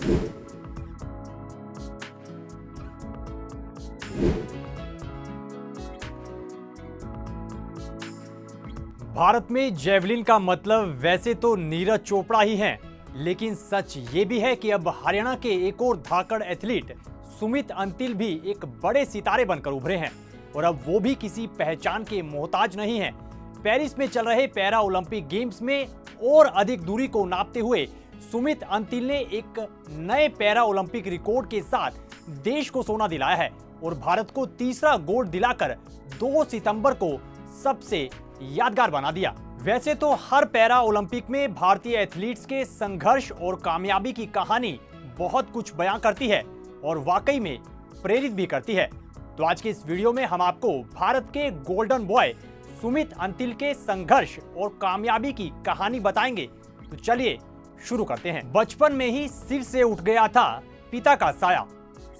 भारत में जेवलिन का मतलब वैसे तो नीरज चोपड़ा ही हैं, लेकिन सच ये भी है कि अब हरियाणा के एक और धाकड़ एथलीट सुमित अंतिल भी एक बड़े सितारे बनकर उभरे हैं और अब वो भी किसी पहचान के मोहताज नहीं हैं। पेरिस में चल रहे पैरा ओलंपिक गेम्स में और अधिक दूरी को नापते हुए सुमित अंतिल ने एक नए पैरा ओलंपिक रिकॉर्ड के साथ देश को सोना दिलाया है और भारत को तीसरा गोल्ड दिलाकर 2 सितंबर को सबसे यादगार बना दिया। वैसे तो हर पैरा ओलंपिक में भारतीय एथलीट्स के संघर्ष और कामयाबी की कहानी बहुत कुछ बयां करती है और वाकई में प्रेरित भी करती है। तो आज के इस वीडियो में हम आपको भारत के गोल्डन बॉय सुमित अंतिल के संघर्ष और कामयाबी की कहानी बताएंगे। तो चलिए शुरू करते हैं। बचपन में ही सिर से उठ गया था पिता का साया।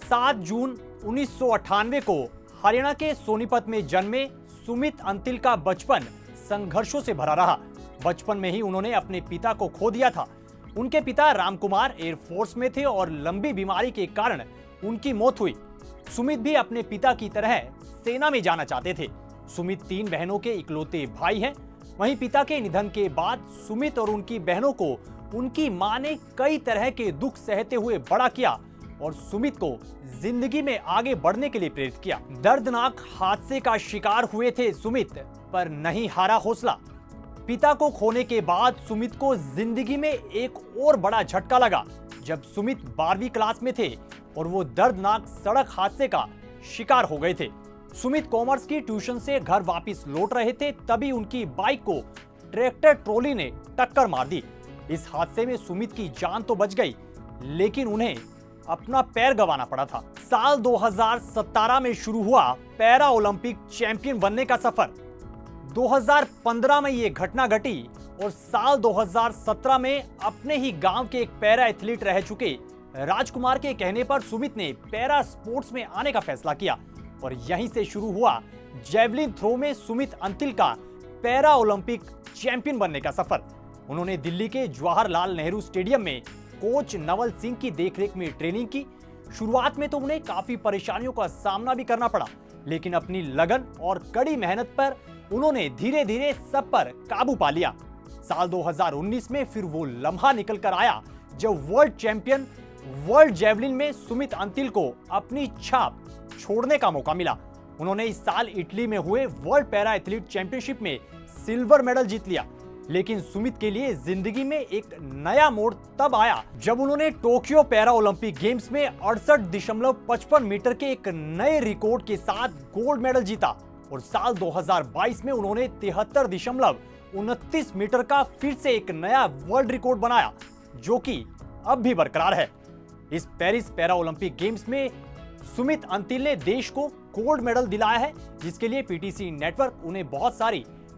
7 जून 1998 को हरियाणा के सोनीपत में जन्मे सुमित अंतिल का बचपन संघर्षों से भरा रहा। बचपन में ही उन्होंने अपने पिता को खो दिया था। उनके पिता रामकुमार एयरफोर्स में थे और लंबी बीमारी के कारण उनकी मौत हुई। सुमित भी अपने पिता की तरह सेना में जाना चाहते थे। सुमित 3 बहनों के इकलौते भाई हैं। वहीं पिता के निधन के बाद सुमित और उनकी बहनों को उनकी मां ने कई तरह के दुख सहते हुए बड़ा किया और सुमित को जिंदगी में आगे बढ़ने के लिए प्रेरित किया। दर्दनाक हादसे का शिकार हुए थे सुमित, पर नहीं हारा हौसला। पिता को खोने के बाद सुमित को जिंदगी में एक और बड़ा झटका लगा जब सुमित 12वीं क्लास में थे और वो दर्दनाक सड़क हादसे का शिकार हो गए थे। सुमित कॉमर्स की ट्यूशन से घर वापस लौट रहे थे, तभी उनकी बाइक को ट्रैक्टर ट्रॉली ने टक्कर मार दी। इस हादसे में सुमित की जान तो बच गई, लेकिन उन्हें अपना पैर गंवाना पड़ा था। साल 2017 में शुरू हुआ पैरा ओलंपिक चैंपियन बनने का सफर। 2015 में यह घटना घटी और साल 2017 में अपने ही गांव के एक पैरा एथलीट रह चुके राजकुमार के कहने पर सुमित ने पैरा स्पोर्ट्स में आने का फैसला किया और यहीं से शुरू हुआ जेवलिन थ्रो में सुमित अंतिल का पैरा ओलंपिक चैंपियन बनने का सफर। उन्होंने दिल्ली के जवाहरलाल नेहरू स्टेडियम में कोच नवल सिंह की देखरेख में ट्रेनिंग की। शुरुआत में तो उन्हें काफी परेशानियों का सामना भी करना पड़ा, लेकिन अपनी लगन और कड़ी मेहनत पर उन्होंने धीरे धीरे सब पर काबू पा लिया। साल 2019 में फिर वो लम्हा निकल कर आया जब वर्ल्ड चैंपियन वर्ल्ड जेवलिन में सुमित अंतिल को अपनी छाप छोड़ने का मौका मिला। उन्होंने इस साल इटली में हुए वर्ल्ड पैरा एथलीट चैंपियनशिप में सिल्वर मेडल जीत लिया, लेकिन सुमित के लिए जिंदगी में एक नया मोड़ तब आया जब उन्होंने टोक्यो पैरा ओलंपिक गेम्स में 68.55 मीटर के एक नए रिकॉर्ड के साथ गोल्ड मेडल जीता और साल 2022 में उन्होंने 73.29 मीटर का फिर से एक नया वर्ल्ड रिकॉर्ड बनाया, जो कि अब भी बरकरार है। इस पेरिस पैरा ओलंपिक गेम्स में सुमित अंतिल ने देश को गोल्ड मेडल दिलाया है, जिसके लिए पीटीसी नेटवर्क उन्हें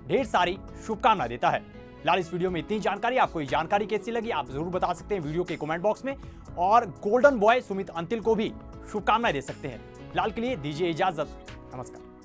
ढेर सारी शुभकामनाएं देता है। फिलहाल इस वीडियो में इतनी जानकारी। आपको ये जानकारी कैसी लगी आप जरूर बता सकते हैं वीडियो के कमेंट बॉक्स में, और गोल्डन बॉय सुमित अंतिल को भी शुभकामनाएं दे सकते हैं। फिलहाल के लिए दीजिए इजाजत, नमस्कार।